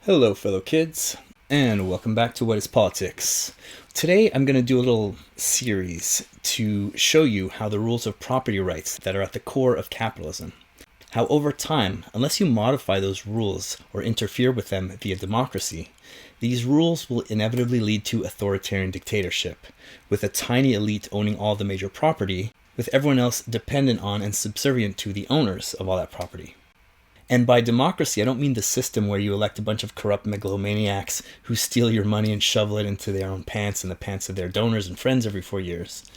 Hello, fellow kids, and welcome back to What is Politics. Today I'm going to do a little series to show you how the rules of property rights that are at the core of capitalism, how over time, unless you modify those rules or interfere with them via democracy, these rules will inevitably lead to authoritarian dictatorship, with a tiny elite owning all the major property, with everyone else dependent on and subservient to the owners of all that property. And by democracy, I don't mean the system where you elect a bunch of corrupt megalomaniacs who steal your money and shovel it into their own pants and the pants of their donors and friends every 4 years.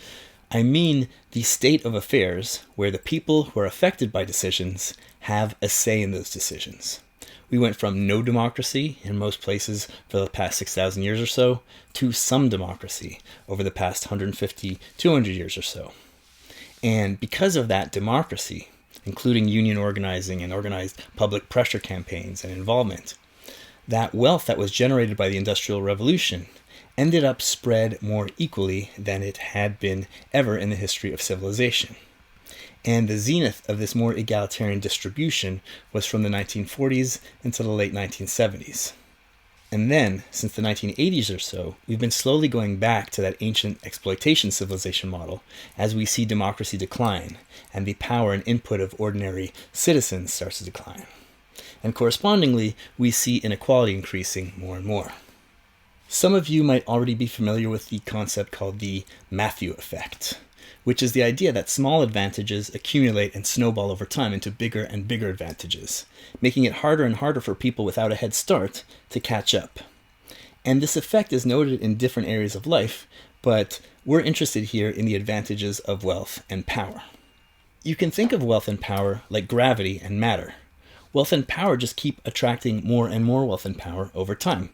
I mean the state of affairs where the people who are affected by decisions have a say in those decisions. We went from no democracy in most places for the past 6,000 years or so to some democracy over the past 150, 200 years or so. And because of that democracy, including union organizing and organized public pressure campaigns and involvement, that wealth that was generated by the Industrial Revolution ended up spread more equally than it had been ever in the history of civilization. And the zenith of this more egalitarian distribution was from the 1940s until the late 1970s. And then, since the 1980s or so, we've been slowly going back to that ancient exploitation civilization model as we see democracy decline and the power and input of ordinary citizens starts to decline. And correspondingly, we see inequality increasing more and more. Some of you might already be familiar with the concept called the Matthew effect, which is the idea that small advantages accumulate and snowball over time into bigger and bigger advantages, making it harder and harder for people without a head start to catch up. And this effect is noted in different areas of life, but we're interested here in the advantages of wealth and power. You can think of wealth and power like gravity and matter. Wealth and power just keep attracting more and more wealth and power over time.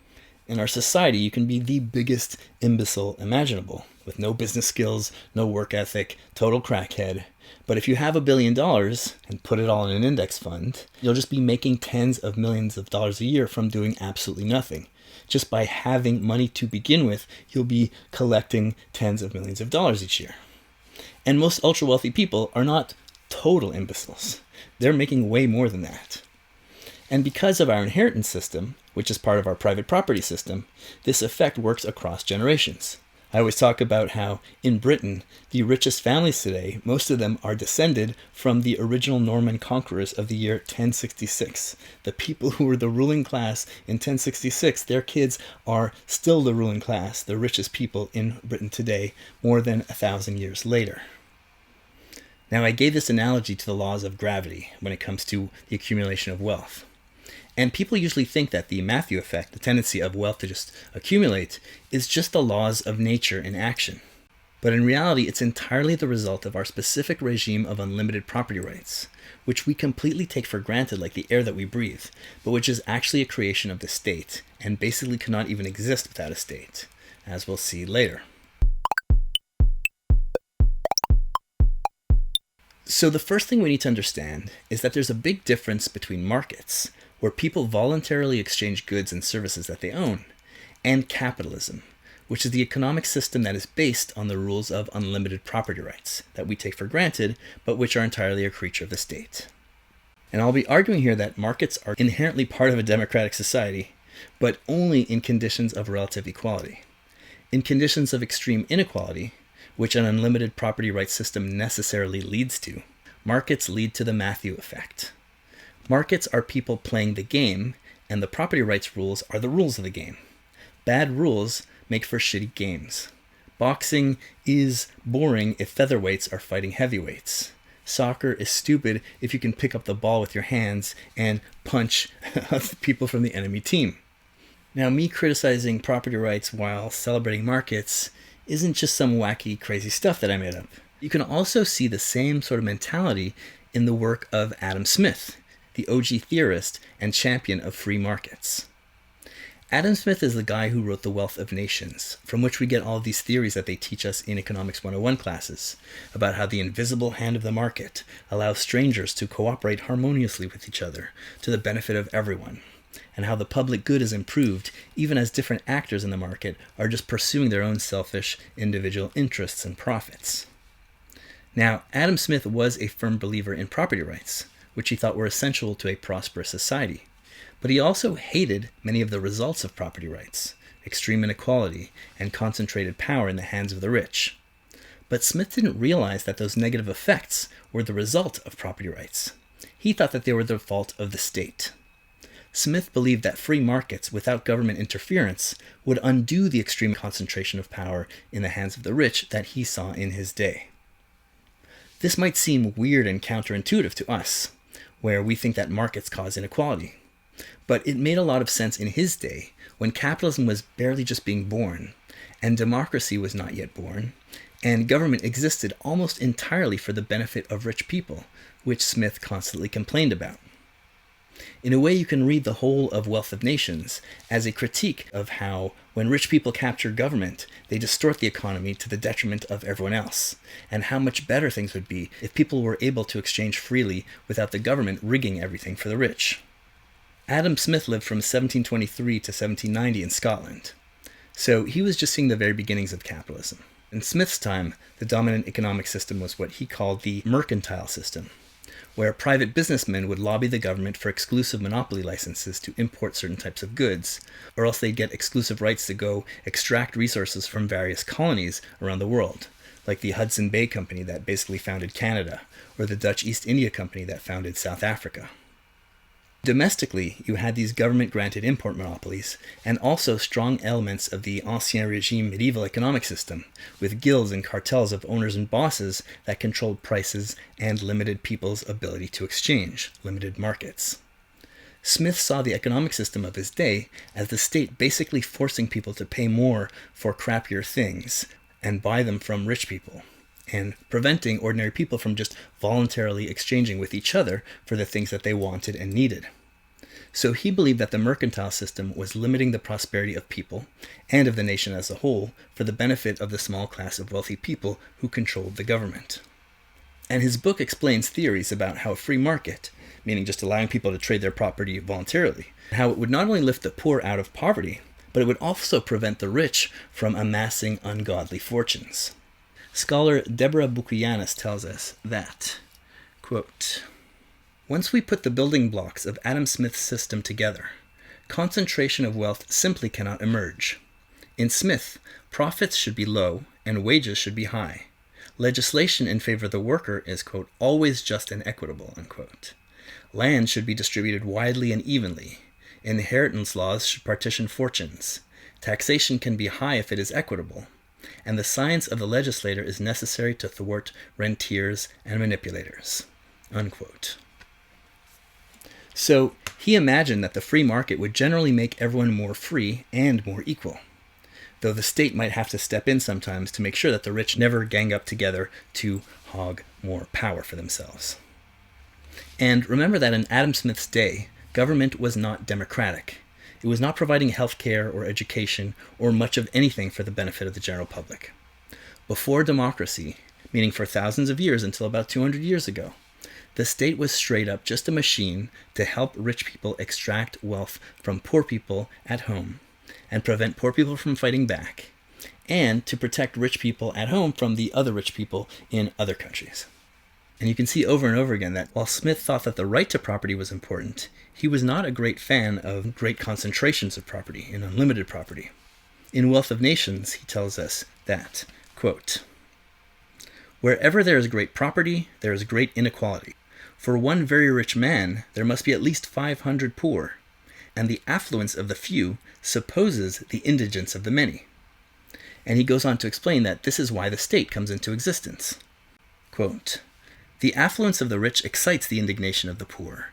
In our society, you can be the biggest imbecile imaginable, with no business skills, no work ethic, total crackhead. But if you have $1 billion and put it all in an index fund, you'll just be making tens of millions of dollars a year from doing absolutely nothing. Just by having money to begin with, you'll be collecting tens of millions of dollars each year. And most ultra-wealthy people are not total imbeciles. They're making way more than that. And because of our inheritance system, which is part of our private property system, this effect works across generations. I always talk about how in Britain, the richest families today, most of them are descended from the original Norman conquerors of the year 1066. The people who were the ruling class in 1066, their kids are still the ruling class, the richest people in Britain today, more than 1,000 years later. Now, I gave this analogy to the laws of gravity when it comes to the accumulation of wealth. And people usually think that the Matthew effect, the tendency of wealth to just accumulate, is just the laws of nature in action. But in reality, it's entirely the result of our specific regime of unlimited property rights, which we completely take for granted like the air that we breathe, but which is actually a creation of the state, and basically cannot even exist without a state, as we'll see later. So the first thing we need to understand is that there's a big difference between markets, where people voluntarily exchange goods and services that they own, and capitalism, which is the economic system that is based on the rules of unlimited property rights that we take for granted, but which are entirely a creature of the state. And I'll be arguing here that markets are inherently part of a democratic society, but only in conditions of relative equality. In conditions of extreme inequality, which an unlimited property rights system necessarily leads to, markets lead to the Matthew effect. Markets are people playing the game, and the property rights rules are the rules of the game. Bad rules make for shitty games. Boxing is boring if featherweights are fighting heavyweights. Soccer is stupid if you can pick up the ball with your hands and punch people from the enemy team. Now, me criticizing property rights while celebrating markets isn't just some wacky, crazy stuff that I made up. You can also see the same sort of mentality in the work of Adam Smith, the OG theorist and champion of free markets. Adam Smith is the guy who wrote The Wealth of Nations, from which we get all of these theories that they teach us in Economics 101 classes, about how the invisible hand of the market allows strangers to cooperate harmoniously with each other to the benefit of everyone, and how the public good is improved even as different actors in the market are just pursuing their own selfish individual interests and profits. Now, Adam Smith was a firm believer in property rights, which he thought were essential to a prosperous society. But he also hated many of the results of property rights, extreme inequality, and concentrated power in the hands of the rich. But Smith didn't realize that those negative effects were the result of property rights. He thought that they were the fault of the state. Smith believed that free markets without government interference would undo the extreme concentration of power in the hands of the rich that he saw in his day. This might seem weird and counterintuitive to us, where we think that markets cause inequality. But it made a lot of sense in his day, when capitalism was barely just being born, and democracy was not yet born, and government existed almost entirely for the benefit of rich people, which Smith constantly complained about. In a way, you can read the whole of Wealth of Nations as a critique of how, when rich people capture government, they distort the economy to the detriment of everyone else, and how much better things would be if people were able to exchange freely without the government rigging everything for the rich. Adam Smith lived from 1723 to 1790 in Scotland, so he was just seeing the very beginnings of capitalism. In Smith's time, the dominant economic system was what he called the mercantile system, where private businessmen would lobby the government for exclusive monopoly licenses to import certain types of goods, or else they'd get exclusive rights to go extract resources from various colonies around the world, like the Hudson Bay Company that basically founded Canada, or the Dutch East India Company that founded South Africa. Domestically, you had these government-granted import monopolies, and also strong elements of the Ancien Regime medieval economic system, with guilds and cartels of owners and bosses that controlled prices and limited people's ability to exchange, limited markets. Smith saw the economic system of his day as the state basically forcing people to pay more for crappier things and buy them from rich people, and preventing ordinary people from just voluntarily exchanging with each other for the things that they wanted and needed. So he believed that the mercantile system was limiting the prosperity of people and of the nation as a whole for the benefit of the small class of wealthy people who controlled the government. And his book explains theories about how a free market, meaning just allowing people to trade their property voluntarily, how it would not only lift the poor out of poverty, but it would also prevent the rich from amassing ungodly fortunes. Scholar Deborah Bukianis tells us that, quote, "Once we put the building blocks of Adam Smith's system together, concentration of wealth simply cannot emerge. In Smith, profits should be low and wages should be high. Legislation in favor of the worker is, quote, always just and equitable, unquote. Land should be distributed widely and evenly. Inheritance laws should partition fortunes. Taxation can be high if it is equitable. And the science of the legislator is necessary to thwart rentiers and manipulators," unquote. So he imagined that the free market would generally make everyone more free and more equal, though the state might have to step in sometimes to make sure that the rich never gang up together to hog more power for themselves. And remember that in Adam Smith's day, government was not democratic. It was not providing health care or education or much of anything for the benefit of the general public. Before democracy, meaning for thousands of years until about 200 years ago, the state was straight up just a machine to help rich people extract wealth from poor people at home and prevent poor people from fighting back, and to protect rich people at home from the other rich people in other countries. And you can see over and over again that while Smith thought that the right to property was important, he was not a great fan of great concentrations of property and unlimited property. In Wealth of Nations, he tells us that, quote, "Wherever there is great property, there is great inequality. For one very rich man, there must be at least 500 poor, and the affluence of the few supposes the indigence of the many." And he goes on to explain that this is why the state comes into existence. Quote, "The affluence of the rich excites the indignation of the poor,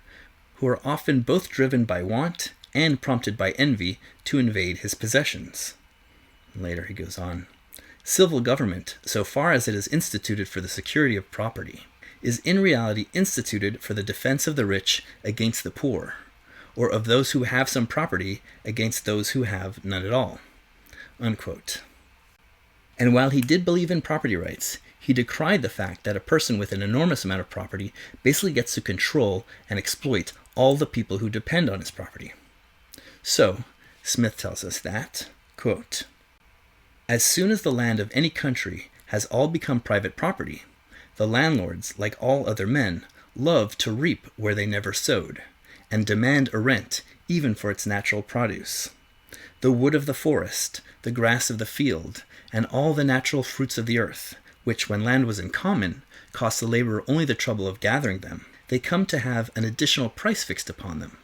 who are often both driven by want and prompted by envy to invade his possessions." And later he goes on, "Civil government, so far as it is instituted for the security of property, is in reality instituted for the defense of the rich against the poor, or of those who have some property against those who have none at all," unquote. And while he did believe in property rights, he decried the fact that a person with an enormous amount of property basically gets to control and exploit all the people who depend on his property. So, Smith tells us that, quote, "As soon as the land of any country has all become private property, the landlords, like all other men, love to reap where they never sowed, and demand a rent even for its natural produce. The wood of the forest, the grass of the field, and all the natural fruits of the earth, which, when land was in common, cost the laborer only the trouble of gathering them, they come to have an additional price fixed upon them.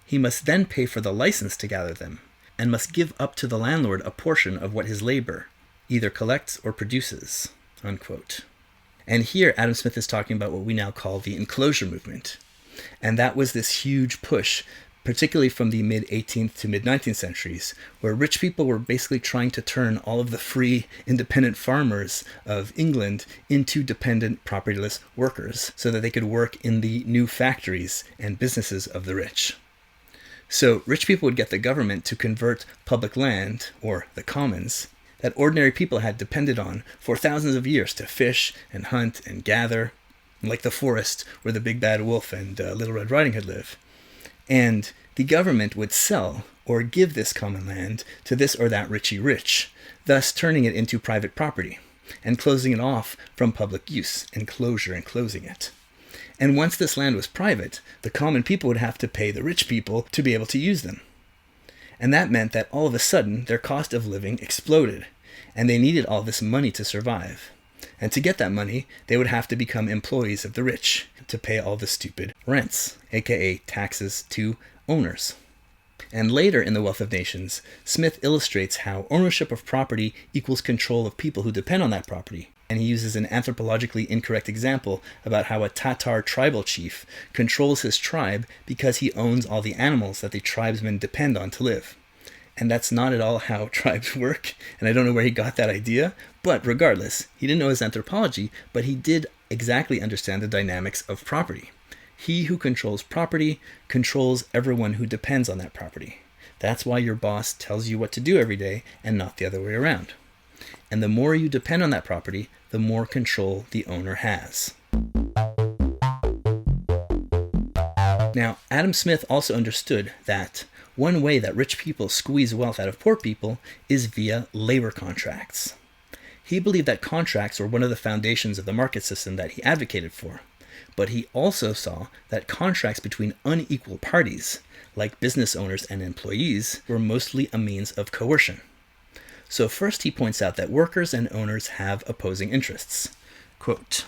He must then pay for the license to gather them, and must give up to the landlord a portion of what his labor either collects or produces." Unquote. And here Adam Smith is talking about what we now call the enclosure movement. And that was this huge push, particularly from the mid-18th to mid-19th centuries, where rich people were basically trying to turn all of the free, independent farmers of England into dependent, propertyless workers so that they could work in the new factories and businesses of the rich. So rich people would get the government to convert public land, or the commons, that ordinary people had depended on for thousands of years to fish and hunt and gather, like the forest where the big bad wolf and Little Red Riding Hood live. And the government would sell or give this common land to this or that richy rich, thus turning it into private property and closing it off from public use, enclosure and closing it. And once this land was private, the common people would have to pay the rich people to be able to use them. And that meant that all of a sudden their cost of living exploded, and they needed all this money to survive. And to get that money, they would have to become employees of the rich to pay all the stupid rents, aka taxes to owners. And later in The Wealth of Nations, Smith illustrates how ownership of property equals control of people who depend on that property. And he uses an anthropologically incorrect example about how a Tatar tribal chief controls his tribe because he owns all the animals that the tribesmen depend on to live. And that's not at all how tribes work, and I don't know where he got that idea, but regardless, he didn't know his anthropology, but he did exactly understand the dynamics of property. He who controls property controls everyone who depends on that property. That's why your boss tells you what to do every day and not the other way around. And the more you depend on that property, the more control the owner has. Now, Adam Smith also understood that one way that rich people squeeze wealth out of poor people is via labor contracts. He believed that contracts were one of the foundations of the market system that he advocated for, but he also saw that contracts between unequal parties, like business owners and employees, were mostly a means of coercion. So first he points out that workers and owners have opposing interests. Quote,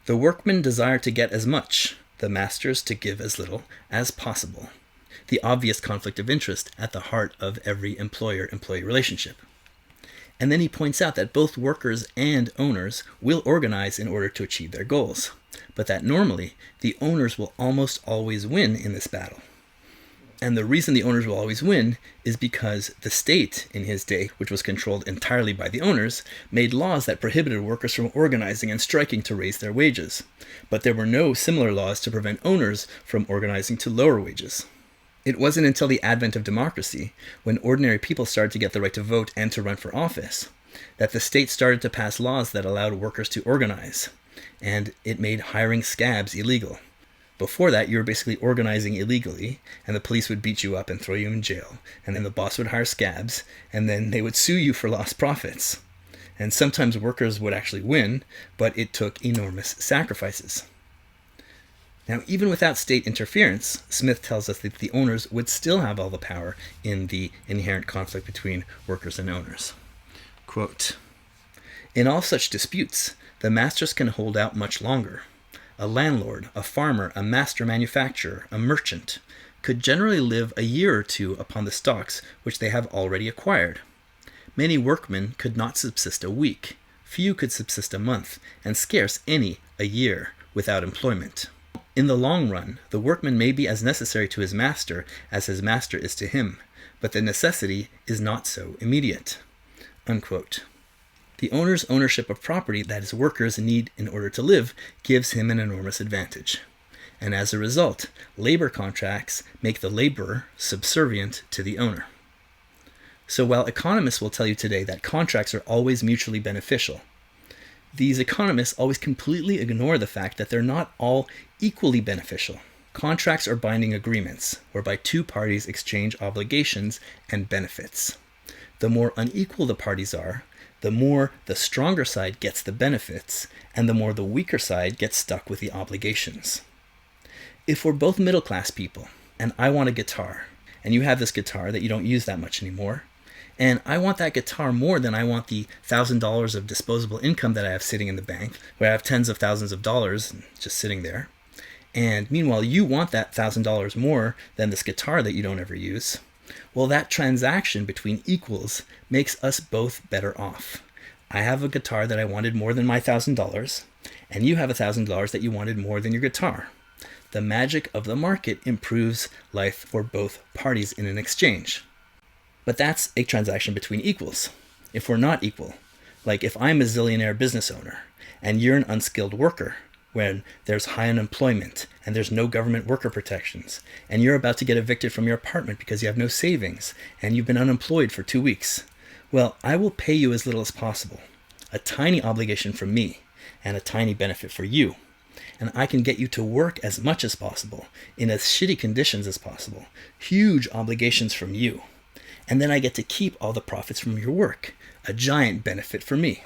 "The workmen desire to get as much, the masters to give as little as possible. The obvious conflict of interest at the heart of every employer-employee relationship." And then he points out that both workers and owners will organize in order to achieve their goals, but that normally the owners will almost always win in this battle. And the reason the owners will always win is because the state in his day, which was controlled entirely by the owners, made laws that prohibited workers from organizing and striking to raise their wages. But there were no similar laws to prevent owners from organizing to lower wages. It wasn't until the advent of democracy, when ordinary people started to get the right to vote and to run for office, that the state started to pass laws that allowed workers to organize, and it made hiring scabs illegal. Before that, you were basically organizing illegally, and the police would beat you up and throw you in jail, and then the boss would hire scabs, and then they would sue you for lost profits. And sometimes workers would actually win, but it took enormous sacrifices. Now, even without state interference, Smith tells us that the owners would still have all the power in the inherent conflict between workers and owners. Quote, "In all such disputes, the masters can hold out much longer. A landlord, a farmer, a master manufacturer, a merchant, could generally live a year or two upon the stocks which they have already acquired. Many workmen could not subsist a week, few could subsist a month, and scarce any a year without employment. In the long run, the workman may be as necessary to his master as his master is to him, but the necessity is not so immediate." Unquote. The owner's ownership of property that his workers need in order to live gives him an enormous advantage. And as a result, labor contracts make the laborer subservient to the owner. So while economists will tell you today that contracts are always mutually beneficial, these economists always completely ignore the fact that they're not all equally beneficial. Contracts are binding agreements, whereby two parties exchange obligations and benefits. The more unequal the parties are, the more the stronger side gets the benefits, and the more the weaker side gets stuck with the obligations. If we're both middle-class people, and I want a guitar. And you have this guitar that you don't use that much anymore. And I want that guitar more than I want the $1,000 of disposable income that I have sitting in the bank, where I have tens of thousands of dollars just sitting there. And meanwhile, you want that $1,000 more than this guitar that you don't ever use. Well, that transaction between equals makes us both better off. I have a guitar that I wanted more than my $1,000, and you have $1,000 that you wanted more than your guitar. The magic of the market improves life for both parties in an exchange. But that's a transaction between equals. If we're not equal, like if I'm a zillionaire business owner and you're an unskilled worker, when there's high unemployment and there's no government worker protections, and you're about to get evicted from your apartment because you have no savings and you've been unemployed for 2 weeks, well, I will pay you as little as possible. A tiny obligation from me and a tiny benefit for you. And I can get you to work as much as possible in as shitty conditions as possible. Huge obligations from you. And then I get to keep all the profits from your work. A giant benefit for me.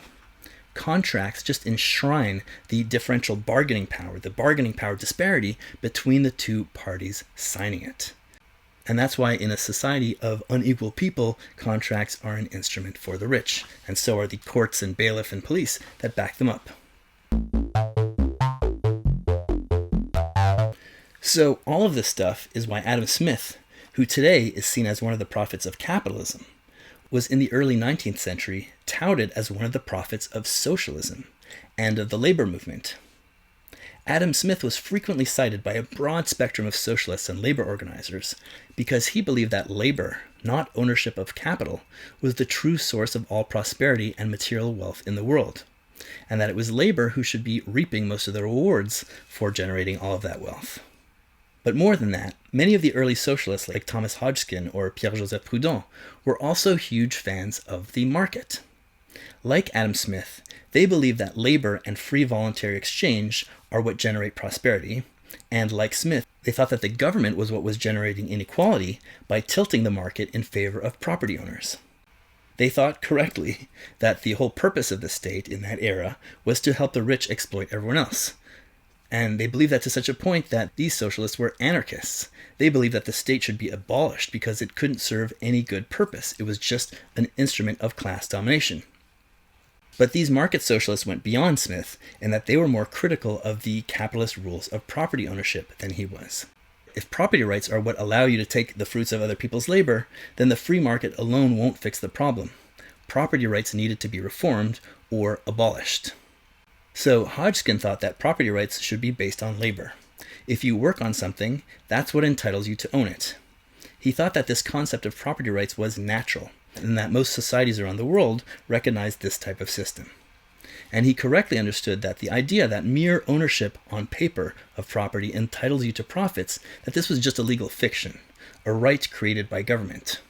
Contracts just enshrine the differential bargaining power, the bargaining power disparity between the two parties signing it. And that's why in a society of unequal people, contracts are an instrument for the rich. And so are the courts and bailiff and police that back them up. So all of this stuff is why Adam Smith, who today is seen as one of the prophets of capitalism, was in the early 19th century touted as one of the prophets of socialism and of the labor movement. Adam Smith was frequently cited by a broad spectrum of socialists and labor organizers because he believed that labor, not ownership of capital, was the true source of all prosperity and material wealth in the world, and that it was labor who should be reaping most of the rewards for generating all of that wealth. But more than that, many of the early socialists like Thomas Hodgskin or Pierre-Joseph Proudhon were also huge fans of the market. Like Adam Smith, they believed that labor and free voluntary exchange are what generate prosperity, and like Smith, they thought that the government was what was generating inequality by tilting the market in favor of property owners. They thought correctly that the whole purpose of the state in that era was to help the rich exploit everyone else. And they believed that to such a point that these socialists were anarchists. They believed that the state should be abolished because it couldn't serve any good purpose. It was just an instrument of class domination. But these market socialists went beyond Smith in that they were more critical of the capitalist rules of property ownership than he was. If property rights are what allow you to take the fruits of other people's labor, then the free market alone won't fix the problem. Property rights needed to be reformed or abolished. So Hodgskin thought that property rights should be based on labor. If you work on something, that's what entitles you to own it. He thought that this concept of property rights was natural, and that most societies around the world recognized this type of system. And he correctly understood that the idea that mere ownership on paper of property entitles you to profits, that this was just a legal fiction, a right created by government.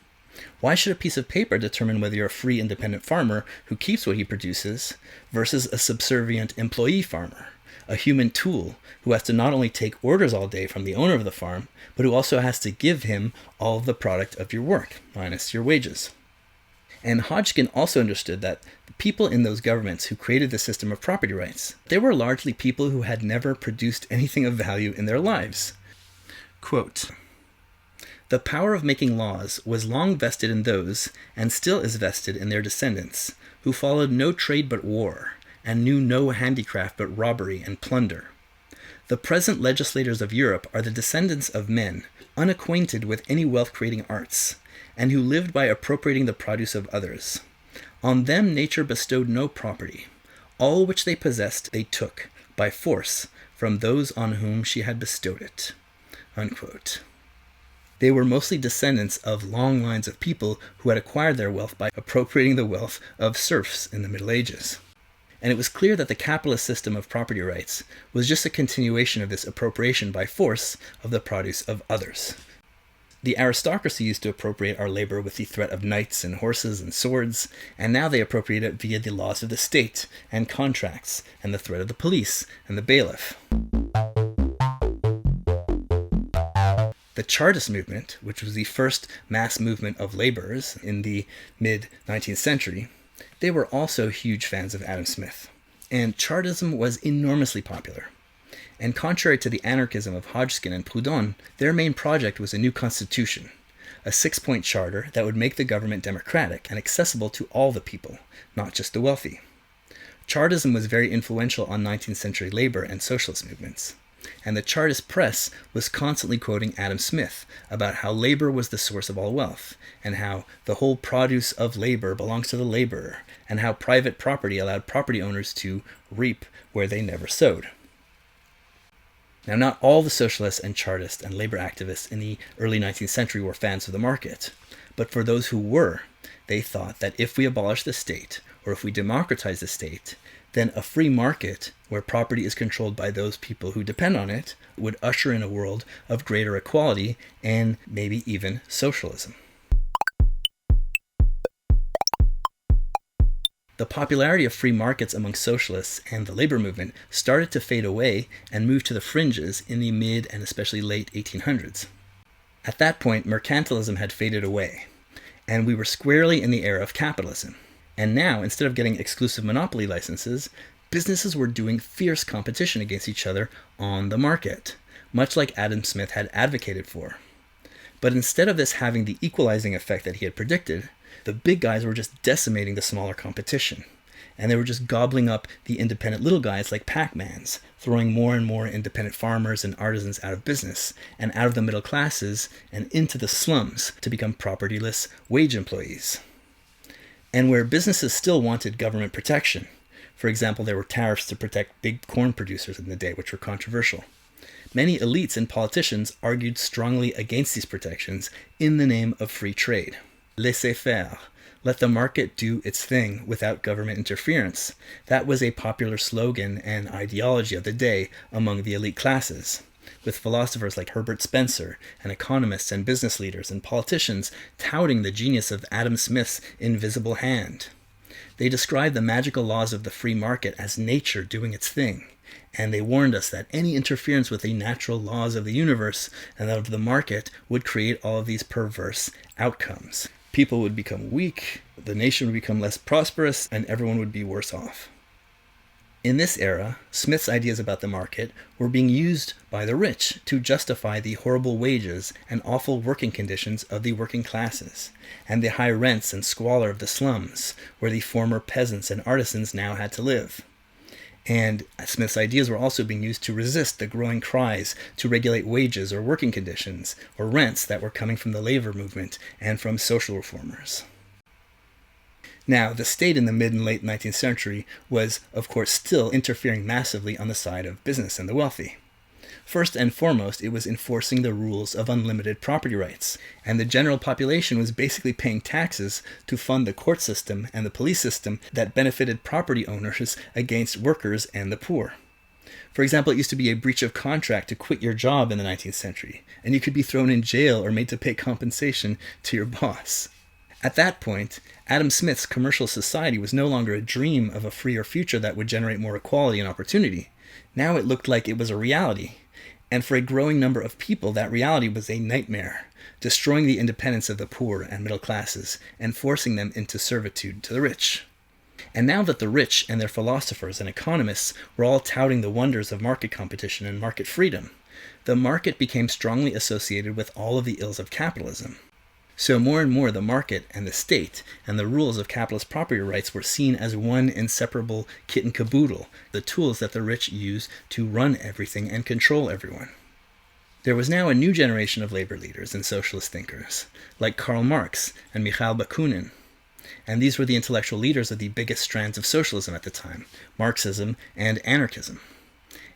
Why should a piece of paper determine whether you're a free independent farmer who keeps what he produces versus a subservient employee farmer, a human tool who has to not only take orders all day from the owner of the farm, but who also has to give him all of the product of your work, minus your wages? And Hodgkin also understood that the people in those governments who created the system of property rights, they were largely people who had never produced anything of value in their lives. Quote, "The power of making laws was long vested in those, and still is vested in their descendants, who followed no trade but war, and knew no handicraft but robbery and plunder. The present legislators of Europe are the descendants of men, unacquainted with any wealth-creating arts, and who lived by appropriating the produce of others. On them nature bestowed no property. All which they possessed they took, by force, from those on whom she had bestowed it." Unquote. They were mostly descendants of long lines of people who had acquired their wealth by appropriating the wealth of serfs in the Middle Ages. And it was clear that the capitalist system of property rights was just a continuation of this appropriation by force of the produce of others. The aristocracy used to appropriate our labor with the threat of knights and horses and swords, and now they appropriate it via the laws of the state and contracts and the threat of the police and the bailiff. The Chartist movement, which was the first mass movement of laborers in the mid-19th century, they were also huge fans of Adam Smith. And Chartism was enormously popular. And contrary to the anarchism of Hodgskin and Proudhon, their main project was a new constitution, a 6-point charter that would make the government democratic and accessible to all the people, not just the wealthy. Chartism was very influential on 19th century labor and socialist movements. And the Chartist press was constantly quoting Adam Smith about how labor was the source of all wealth, and how the whole produce of labor belongs to the laborer, and how private property allowed property owners to reap where they never sowed. Now, not all the socialists and Chartists and labor activists in the early 19th century were fans of the market, but for those who were, they thought that if we abolish the state, or if we democratize the state, then a free market, where property is controlled by those people who depend on it, would usher in a world of greater equality and maybe even socialism. The popularity of free markets among socialists and the labor movement started to fade away and move to the fringes in the mid and especially late 1800s. At that point, mercantilism had faded away, and we were squarely in the era of capitalism. And now, instead of getting exclusive monopoly licenses, businesses were doing fierce competition against each other on the market, much like Adam Smith had advocated for. But instead of this having the equalizing effect that he had predicted, the big guys were just decimating the smaller competition. And they were just gobbling up the independent little guys like Pac-Mans, throwing more and more independent farmers and artisans out of business and out of the middle classes and into the slums to become propertyless wage employees. And where businesses still wanted government protection, for example, there were tariffs to protect big corn producers in the day, which were controversial. Many elites and politicians argued strongly against these protections in the name of free trade. Laissez-faire, let the market do its thing without government interference. That was a popular slogan and ideology of the day among the elite classes, with philosophers like Herbert Spencer and economists and business leaders and politicians touting the genius of Adam Smith's invisible hand. They described the magical laws of the free market as nature doing its thing, and they warned us that any interference with the natural laws of the universe and of the market would create all of these perverse outcomes. People would become weak, the nation would become less prosperous, and everyone would be worse off. In this era, Smith's ideas about the market were being used by the rich to justify the horrible wages and awful working conditions of the working classes, and the high rents and squalor of the slums, where the former peasants and artisans now had to live. And Smith's ideas were also being used to resist the growing cries to regulate wages or working conditions or rents that were coming from the labor movement and from social reformers. Now, the state in the mid and late 19th century was, of course, still interfering massively on the side of business and the wealthy. First and foremost, it was enforcing the rules of unlimited property rights, and the general population was basically paying taxes to fund the court system and the police system that benefited property owners against workers and the poor. For example, it used to be a breach of contract to quit your job in the 19th century, and you could be thrown in jail or made to pay compensation to your boss. At that point, Adam Smith's commercial society was no longer a dream of a freer future that would generate more equality and opportunity. Now it looked like it was a reality. And for a growing number of people, that reality was a nightmare, destroying the independence of the poor and middle classes and forcing them into servitude to the rich. And now that the rich and their philosophers and economists were all touting the wonders of market competition and market freedom, the market became strongly associated with all of the ills of capitalism. So more and more the market and the state and the rules of capitalist property rights were seen as one inseparable kit and caboodle, the tools that the rich use to run everything and control everyone. There was now a new generation of labor leaders and socialist thinkers, like Karl Marx and Marx and Bakunin. And these were the intellectual leaders of the biggest strands of socialism at the time, Marxism and anarchism.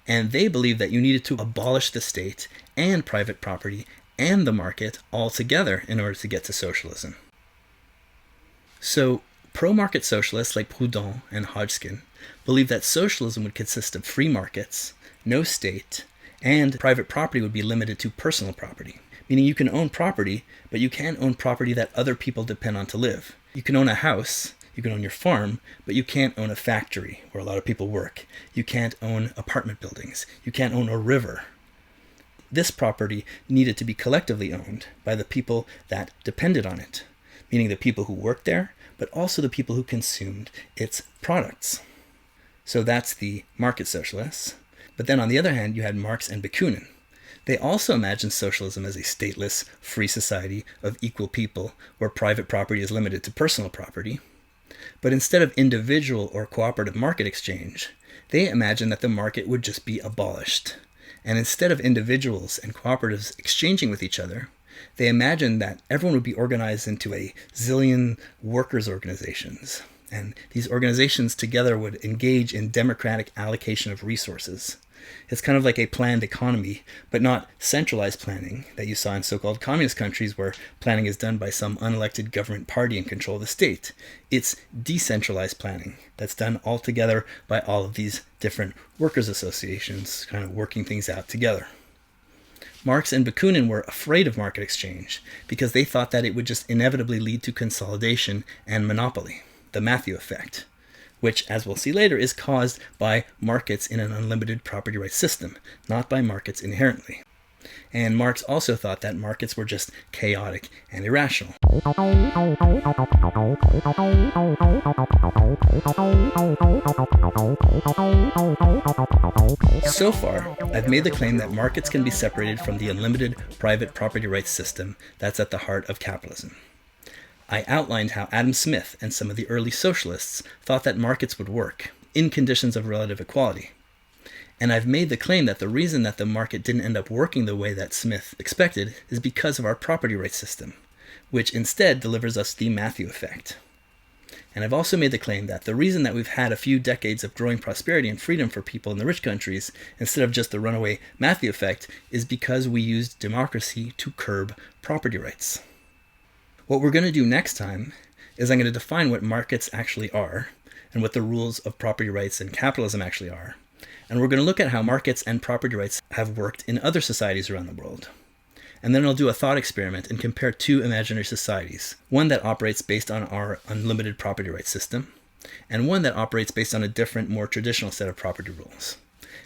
And they believed that you needed to abolish the state and private property and the market altogether in order to get to socialism. So, pro-market socialists like Proudhon and Hodgskin believed that socialism would consist of free markets, no state, and private property would be limited to personal property, meaning you can own property, but you can't own property that other people depend on to live. You can own a house, you can own your farm, but you can't own a factory where a lot of people work. You can't own apartment buildings. You can't own a river. This property needed to be collectively owned by the people that depended on it, meaning the people who worked there, but also the people who consumed its products. So that's the market socialists. But then on the other hand, you had Marx and Bakunin. They also imagined socialism as a stateless, free society of equal people where private property is limited to personal property. But instead of individual or cooperative market exchange, they imagined that the market would just be abolished. And instead of individuals and cooperatives exchanging with each other, they imagined that everyone would be organized into a zillion workers' organizations. And these organizations together would engage in democratic allocation of resources. It's kind of like a planned economy, but not centralized planning that you saw in so-called communist countries where planning is done by some unelected government party in control of the state. It's decentralized planning that's done all together by all of these different workers' associations kind of working things out together. Marx and Bakunin were afraid of market exchange because they thought that it would just inevitably lead to consolidation and monopoly, the Matthew effect, which, as we'll see later, is caused by markets in an unlimited property rights system, not by markets inherently. And Marx also thought that markets were just chaotic and irrational. So far, I've made the claim that markets can be separated from the unlimited private property rights system that's at the heart of capitalism. I outlined how Adam Smith and some of the early socialists thought that markets would work in conditions of relative equality. And I've made the claim that the reason that the market didn't end up working the way that Smith expected is because of our property rights system, which instead delivers us the Matthew effect. And I've also made the claim that the reason that we've had a few decades of growing prosperity and freedom for people in the rich countries, instead of just the runaway Matthew effect, is because we used democracy to curb property rights. What we're going to do next time is I'm going to define what markets actually are and what the rules of property rights and capitalism actually are. And we're going to look at how markets and property rights have worked in other societies around the world. And then I'll do a thought experiment and compare two imaginary societies, one that operates based on our unlimited property rights system, and one that operates based on a different, more traditional set of property rules.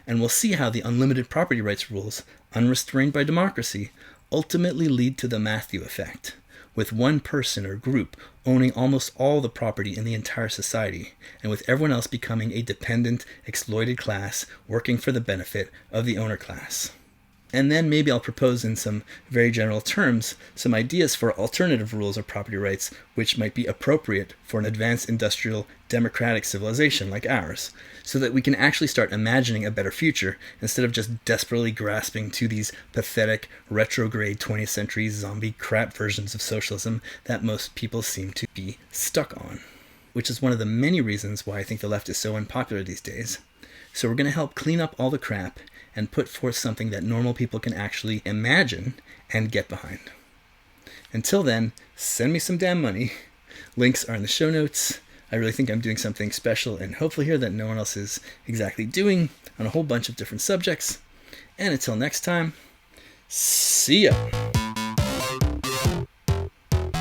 And we'll see how the unlimited property rights rules, unrestrained by democracy, ultimately lead to the Matthew effect, with one person or group owning almost all the property in the entire society, and with everyone else becoming a dependent, exploited class working for the benefit of the owner class. And then maybe I'll propose in some very general terms some ideas for alternative rules of property rights which might be appropriate for an advanced industrial democratic civilization like ours, so that we can actually start imagining a better future instead of just desperately grasping to these pathetic, retrograde 20th century zombie crap versions of socialism that most people seem to be stuck on, which is one of the many reasons why I think the left is so unpopular these days. So we're going to help clean up all the crap and put forth something that normal people can actually imagine and get behind. Until then, send me some damn money. Links are in the show notes. I really think I'm doing something special and hopeful here that no one else is exactly doing on a whole bunch of different subjects. And until next time, see ya!